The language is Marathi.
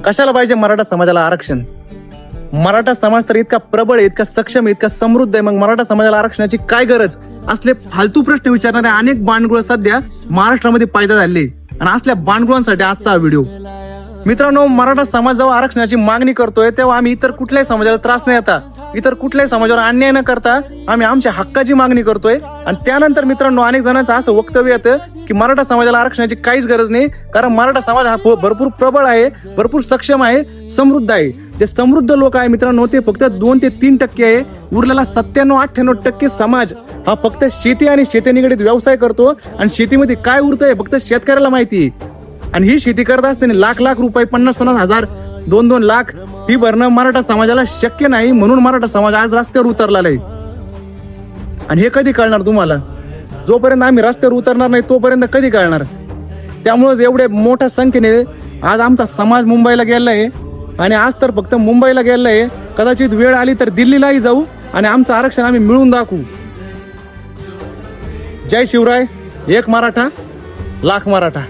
कशाला पाहिजे मराठा समाजाला आरक्षण? मराठा समाज तर इतका प्रबळ आहे, इतका सक्षम आहे, इतका समृद्ध आहे, मग मराठा समाजाला आरक्षणाची काय गरज? असले फालतू प्रश्न विचारणारे अनेक बांडगुळ सध्या महाराष्ट्रामध्ये पैदा झाले आणि असल्या बांडगुळांसाठी आजचा हा व्हिडिओ. मित्रांनो, मराठा समाज जेव्हा आरक्षणाची मागणी करतोय तेव्हा आम्ही इतर कुठल्याही समाजाला त्रास नाही येता, इतर कुठल्याही समाजावर अन्याय न करता आम्ही आमच्या हक्काची मागणी करतोय. आणि त्यानंतर मित्रांनो, अनेक जणांचं असं वक्तव्य येतं की मराठा समाजाला आरक्षणाची काहीच गरज नाही, कारण मराठा समाज हा भरपूर प्रबळ आहे, भरपूर सक्षम आहे, समृद्ध आहे. जे समृद्ध लोक आहे मित्रांनो ते फक्त 2 ते 3% आहे. उरलेला 97-98% समाज हा फक्त शेती आणि शेती निगडीत व्यवसाय करतो आणि शेतीमध्ये काय उरतंय फक्त शेतकऱ्याला माहिती आहे. आणि ही शेती करत असताना लाख रुपये, 50-50 हजार, 2-2 लाख फी भरणं मराठा समाजाला शक्य नाही. म्हणून मराठा समाज आज रस्त्यावर उतरलेला आहे. आणि हे कधी कळणार तुम्हाला? जोपर्यंत आम्ही रस्त्यावर उतरणार नाही तोपर्यंत कधी कळणार? त्यामुळेच एवढे मोठ्या संख्येने आज आमचा समाज मुंबईला गेला आहे. आणि आज तर फक्त मुंबईला गेला आहे, कदाचित वेळ आली तर दिल्लीलाही जाऊ आणि आमचं आरक्षण आम्ही मिळवून दाखवू. जय शिवराय. एक मराठा, लाख मराठा.